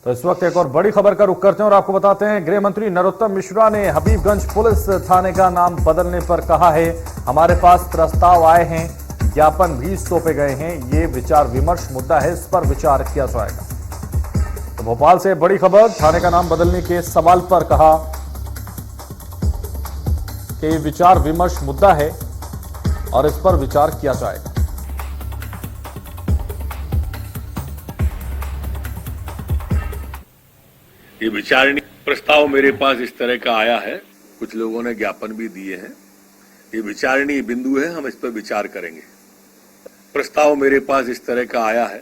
तो इस वक्त एक और बड़ी खबर का रुख करते हैं और आपको बताते हैं, गृह मंत्री नरोत्तम मिश्रा ने हबीबगंज पुलिस थाने का नाम बदलने पर कहा है, हमारे पास प्रस्ताव आए हैं, ज्ञापन भी सौंपे गए हैं, ये विचार विमर्श मुद्दा है, इस पर विचार किया जाएगा। तो भोपाल से बड़ी खबर, थाने का नाम बदलने के सवाल पर कहा कि विचार विमर्श मुद्दा है और इस पर विचार किया जाएगा। ये विचारणीय प्रस्ताव मेरे पास इस तरह का आया है, कुछ लोगों ने ज्ञापन भी दिए हैं। ये विचारणीय बिंदु है, हम इस पर विचार करेंगे। प्रस्ताव मेरे पास इस तरह का आया है।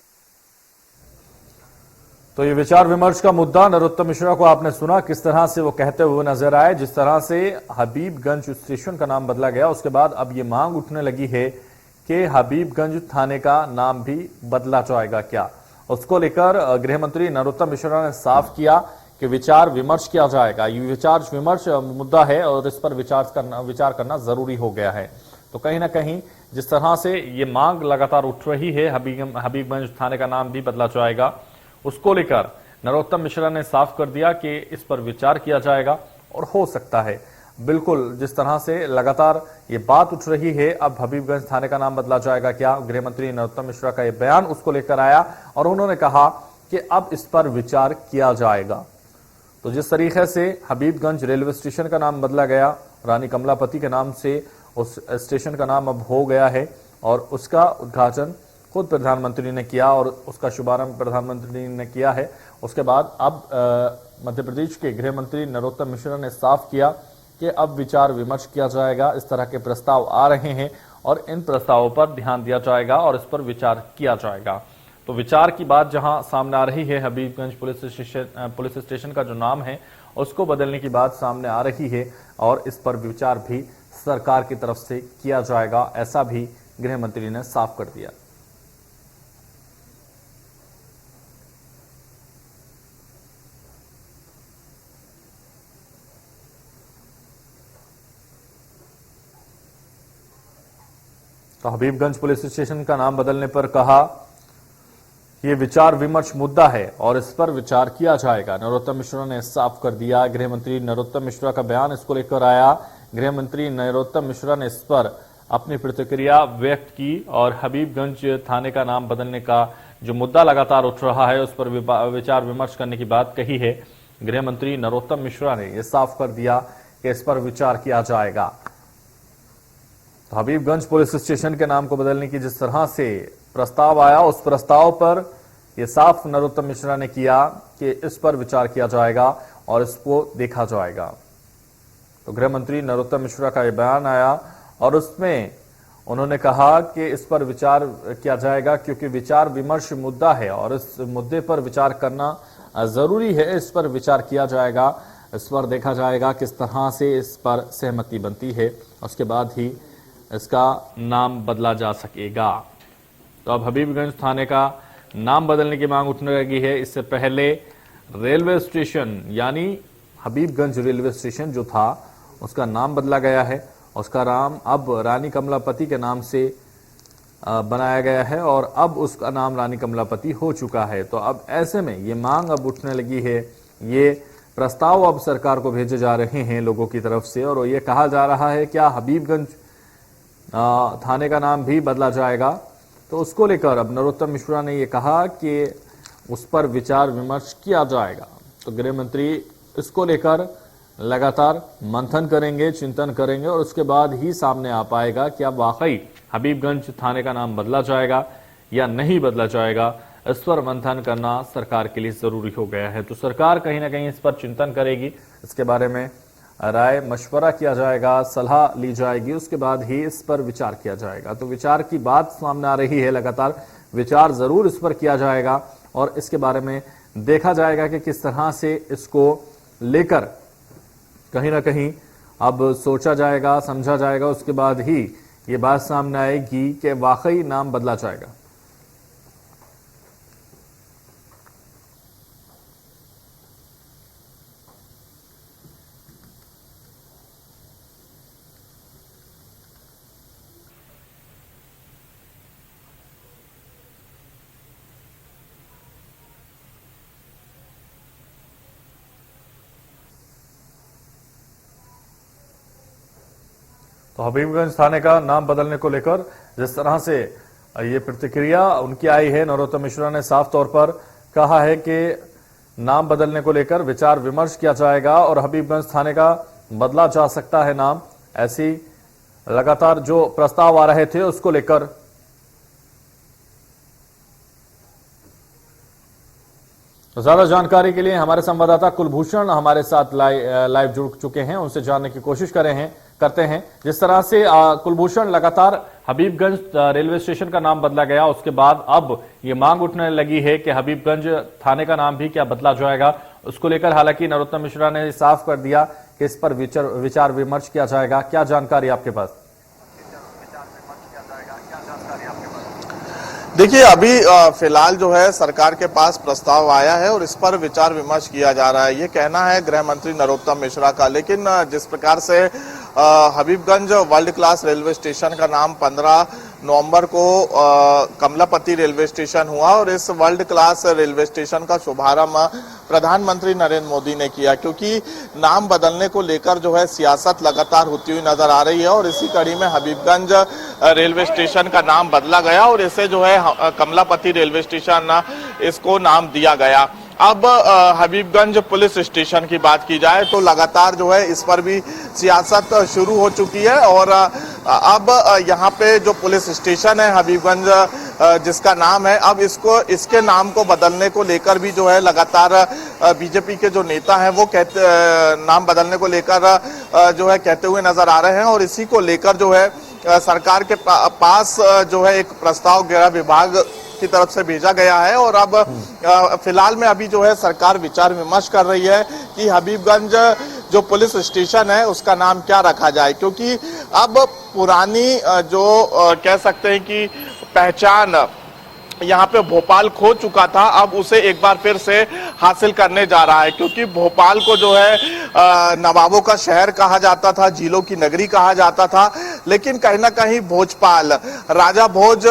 तो ये विचार विमर्श का मुद्दा, नरोत्तम मिश्रा को आपने सुना किस तरह से वो कहते हुए नजर आए। जिस तरह से हबीबगंज स्टेशन का नाम बदला गया, उसके बाद अब ये मांग उठने लगी है कि हबीबगंज थाने का नाम भी बदला जाएगा क्या। उसको लेकर गृह मंत्री नरोत्तम मिश्रा ने साफ किया कि विचार विमर्श किया जाएगा। ये विचार विमर्श मुद्दा है और इस पर विचार करना जरूरी हो गया है। तो कहीं ना कहीं जिस तरह से ये मांग लगातार उठ रही है, हबीबगंज थाने का नाम भी बदला जाएगा, उसको लेकर नरोत्तम मिश्रा ने साफ कर दिया कि इस पर विचार किया जाएगा और हो सकता है बिल्कुल जिस तरह से लगातार ये बात उठ रही है, अब हबीबगंज थाने का नाम बदला जाएगा क्या। गृह मंत्री नरोत्तम मिश्रा का ये बयान उसको लेकर आया और उन्होंने कहा कि अब इस पर विचार किया जाएगा। तो जिस तरीके से हबीबगंज रेलवे स्टेशन का नाम बदला गया, रानी कमलापति के नाम से उस स्टेशन का नाम अब हो गया है और उसका उद्घाटन खुद प्रधानमंत्री ने किया और उसका शुभारंभ प्रधानमंत्री ने किया है। उसके बाद अब मध्य प्रदेश के गृह मंत्री नरोत्तम मिश्रा ने साफ किया कि अब विचार विमर्श किया जाएगा, इस तरह के प्रस्ताव आ रहे हैं और इन प्रस्तावों पर ध्यान दिया जाएगा और इस पर विचार किया जाएगा। तो विचार की बात जहां सामने आ रही है, हबीबगंज पुलिस स्टेशन का जो नाम है उसको बदलने की बात सामने आ रही है और इस पर विचार भी सरकार की तरफ से किया जाएगा, ऐसा भी गृह मंत्री ने साफ कर दिया। तो हबीबगंज पुलिस स्टेशन का नाम बदलने पर कहा, ये विचार विमर्श मुद्दा है और इस पर विचार किया जाएगा, नरोत्तम मिश्रा ने साफ कर दिया। गृह मंत्री नरोत्तम मिश्रा का बयान इसको लेकर आया। गृह मंत्री नरोत्तम मिश्रा ने इस पर अपनी प्रतिक्रिया व्यक्त की और हबीबगंज थाने का नाम बदलने का जो मुद्दा लगातार उठ रहा है उस पर विचार विमर्श करने की बात कही है। गृह मंत्री नरोत्तम मिश्रा ने यह साफ कर दिया कि इस पर विचार किया जाएगा। तो हबीबगंज पुलिस स्टेशन के नाम को बदलने की जिस तरह से प्रस्ताव आया, उस प्रस्ताव पर यह साफ नरोत्तम मिश्रा ने किया कि इस पर विचार किया जाएगा और इसको देखा जाएगा। तो गृह मंत्री नरोत्तम मिश्रा का यह बयान आया और उसमें उन्होंने कहा कि इस पर विचार किया जाएगा क्योंकि विचार विमर्श मुद्दा है और इस मुद्दे पर विचार करना जरूरी है, इस पर विचार किया जाएगा, इस पर देखा जाएगा किस तरह से इस पर सहमति बनती है, उसके बाद ही इसका नाम बदला जा सकेगा। तो अब हबीबगंज थाने का नाम बदलने की मांग उठने लगी है। इससे पहले रेलवे स्टेशन यानी हबीबगंज रेलवे स्टेशन जो था उसका नाम बदला गया है, उसका नाम अब रानी कमलापति के नाम से बनाया गया है और अब उसका नाम रानी कमलापति हो चुका है। तो अब ऐसे में ये मांग अब उठने लगी है, ये प्रस्ताव अब सरकार को भेजे जा रहे हैं लोगों की तरफ से और ये कहा जा रहा है क्या हबीबगंज थाने का नाम भी बदला जाएगा। तो उसको लेकर अब नरोत्तम मिश्रा ने ये कहा कि उस पर विचार विमर्श किया जाएगा। तो गृह मंत्री इसको लेकर लगातार मंथन करेंगे, चिंतन करेंगे और उसके बाद ही सामने आ पाएगा कि अब वाकई हबीबगंज थाने का नाम बदला जाएगा या नहीं बदला जाएगा। इस पर मंथन करना सरकार के लिए जरूरी हो गया है। तो सरकार कहीं ना कहीं इस पर चिंतन करेगी, इसके बारे में राय मशवरा किया जाएगा, सलाह ली जाएगी, उसके बाद ही इस पर विचार किया जाएगा। तो विचार की बात सामने आ रही है, लगातार विचार जरूर इस पर किया जाएगा और इसके बारे में देखा जाएगा कि किस तरह से इसको लेकर कहीं ना कहीं अब सोचा जाएगा, समझा जाएगा, उसके बाद ही ये बात सामने आएगी कि वाकई नाम बदला जाएगा। तो हबीबगंज थाने का नाम बदलने को लेकर जिस तरह से ये प्रतिक्रिया उनकी आई है, नरोत्तम मिश्रा ने साफ तौर पर कहा है कि नाम बदलने को लेकर विचार विमर्श किया जाएगा और हबीबगंज थाने का बदला जा सकता है नाम। ऐसी लगातार जो प्रस्ताव आ रहे थे उसको लेकर तो ज्यादा जानकारी के लिए हमारे संवाददाता कुलभूषण हमारे साथ लाइव जुड़ चुके हैं, उनसे जानने की कोशिश करते हैं। जिस तरह से कुलभूषण, लगातार हबीबगंज रेलवे स्टेशन का नाम बदला गया, उसके बाद अब ये मांग उठने लगी है कि हबीबगंज थाने का नाम भी क्या बदला जाएगा। उसको लेकर हालांकि नरोत्तम मिश्रा ने साफ कर दिया कि इस पर विचार विमर्श किया जाएगा। क्या जानकारी आपके पास? देखिए, अभी फिलहाल जो है सरकार के पास प्रस्ताव आया है और इस पर विचार विमर्श किया जा रहा है, ये कहना है गृह मंत्री नरोत्तम मिश्रा का। लेकिन जिस प्रकार से Habibganj world class railway station का नाम 15 नवंबर को कमलापति रेलवे स्टेशन हुआ और इस वर्ल्ड क्लास रेलवे स्टेशन का शुभारंभ प्रधानमंत्री नरेंद्र मोदी ने किया, क्योंकि नाम बदलने को लेकर जो है सियासत लगातार होती हुई नजर आ रही है और इसी कड़ी में हबीबगंज रेलवे स्टेशन का नाम बदला गया और इसे जो है कमलापति रेलवे स्टेशन इसको नाम दिया गया। अब हबीबगंज पुलिस स्टेशन की बात की जाए तो लगातार जो है इस पर भी सियासत शुरू हो चुकी है और अब यहाँ पे जो पुलिस स्टेशन है हबीबगंज जिसका नाम है, अब इसके नाम को बदलने को लेकर भी जो है लगातार बीजेपी के जो नेता हैं वो नाम बदलने को लेकर जो है कहते हुए नजर आ रहे हैं और इसी को लेकर जो है सरकार के पास जो है एक प्रस्ताव गृह विभाग की तरफ से भेजा गया है और अब फिलहाल में अभी जो है सरकार विचार विमर्श कर रही है कि हबीबगंज जो पुलिस स्टेशन है उसका नाम क्या रखा जाए, क्योंकि अब पुरानी जो कह सकते हैं कि पहचान यहाँ पे भोपाल खो चुका था, अब उसे एक बार फिर से हासिल करने जा रहा है, क्योंकि भोपाल को जो है नवाबों का शहर कहा जाता था, झीलों की नगरी कहा जाता था, लेकिन कहीं ना कहीं भोजपाल राजा भोज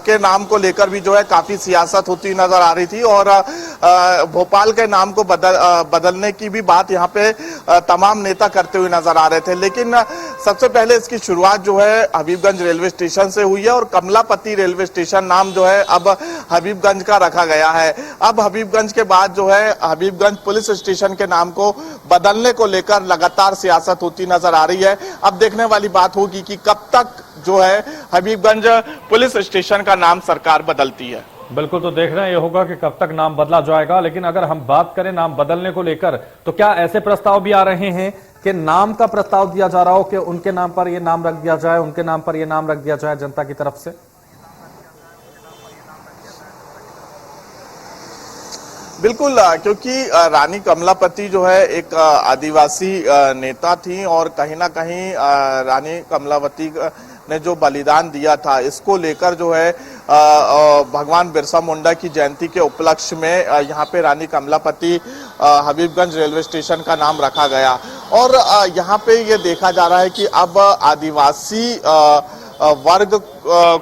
के नाम को लेकर भी जो है काफी सियासत होती नजर आ रही थी और भोपाल के नाम को बदलने की भी बात यहाँ पे तमाम नेता करते हुए नजर आ रहे थे। लेकिन सबसे पहले इसकी शुरुआत जो है हबीबगंज रेलवे स्टेशन से हुई है और कमलापति रेलवे स्टेशन नाम जो है अब हबीबगंज का रखा गया है। अब हबीबगंज के बाद जो है हबीबगंज पुलिस स्टेशन के नाम को बदलने को लेकर लगातार सियासत होती नजर आ रही है। अब देखने वाली बात होगी कि कब तक जो है हबीबगंज पुलिस स्टेशन का नाम सरकार बदलती है। बिल्कुल, तो देखना यह होगा कि कब तक नाम बदला जाएगा। लेकिन अगर हम बात करें नाम बदलने को लेकर, तो क्या ऐसे प्रस्ताव भी आ रहे हैं कि नाम का प्रस्ताव दिया जा रहा हो कि उनके नाम पर यह नाम रख दिया जाए, उनके नाम पर यह नाम रख दिया जाए जनता की तरफ से? बिल्कुल, क्योंकि रानी कमलापति जो है एक आदिवासी नेता थी और कहीं ना कहीं रानी कमलावती ने जो बलिदान दिया था, इसको लेकर जो है भगवान बिरसा मुंडा की जयंती के उपलक्ष्य में यहाँ पे रानी कमलापति हबीबगंज रेलवे स्टेशन का नाम रखा गया और यहाँ पे ये देखा जा रहा है कि अब आदिवासी वर्ग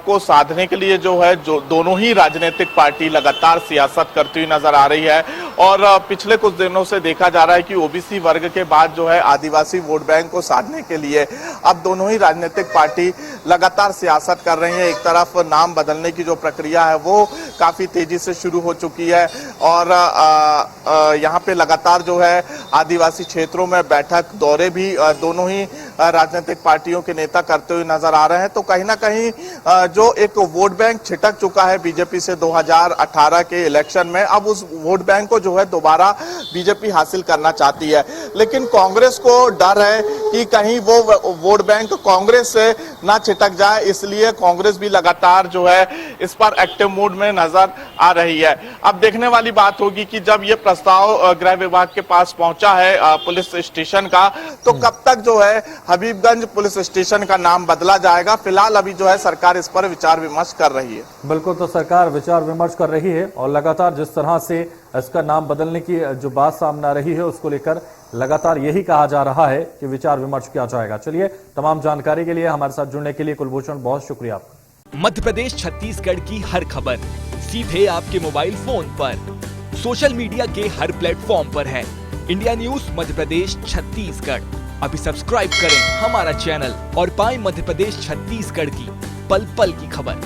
को साधने के लिए जो है जो दोनों ही राजनीतिक पार्टी लगातार सियासत करती हुई नजर आ रही है और पिछले कुछ दिनों से देखा जा रहा है कि ओबीसी वर्ग के बाद जो है आदिवासी वोट बैंक को साधने के लिए अब दोनों ही राजनीतिक पार्टी लगातार सियासत कर रही है। एक तरफ नाम बदलने की जो प्रक्रिया है वो काफी तेजी से शुरू हो चुकी है और यहाँ पे लगातार जो है आदिवासी क्षेत्रों में बैठक दौरे भी दोनों ही राजनीतिक पार्टियों के नेता करते हुए नजर आ रहे हैं। तो कहीं ना कहीं जो एक वोट बैंक छिटक चुका है बीजेपी से 2018 के इलेक्शन में, अब उस वोट बैंक को जो है दोबारा बीजेपी हासिल करना चाहती है। लेकिन कांग्रेस को डर है कि कहीं वो वोट बैंक कांग्रेस से ना छिटक जाए, इसलिए कांग्रेस भी लगातार जो है इस पर एक्टिव मोड में नजर आ रही है। अब देखने वाली बात होगी कि जब ये प्रस्ताव गृह विभाग के पास पहुंचा है पुलिस स्टेशन का, तो कब तक जो है हबीबगंज पुलिस स्टेशन का नाम बदला जाएगा। फिलहाल अभी जो है सरकार इस पर विचार विमर्श कर रही है। बिल्कुल, तो सरकार विचार विमर्श कर रही है और लगातार जिस तरह से इसका नाम बदलने की जो बात सामने आ रही है उसको लेकर लगातार यही कहा जा रहा है कि विचार विमर्श किया जाएगा। चलिए, तमाम जानकारी के लिए हमारे साथ जुड़ने के लिए कुलभूषण बहुत शुक्रिया आपका। मध्य प्रदेश छत्तीसगढ़ की हर खबर सीधे आपके मोबाइल फोन पर, सोशल मीडिया के हर प्लेटफॉर्म पर है। इंडिया न्यूज मध्य प्रदेश छत्तीसगढ़, अभी सब्सक्राइब करें हमारा चैनल और पाएं मध्य प्रदेश छत्तीसगढ़ की पल पल की खबर।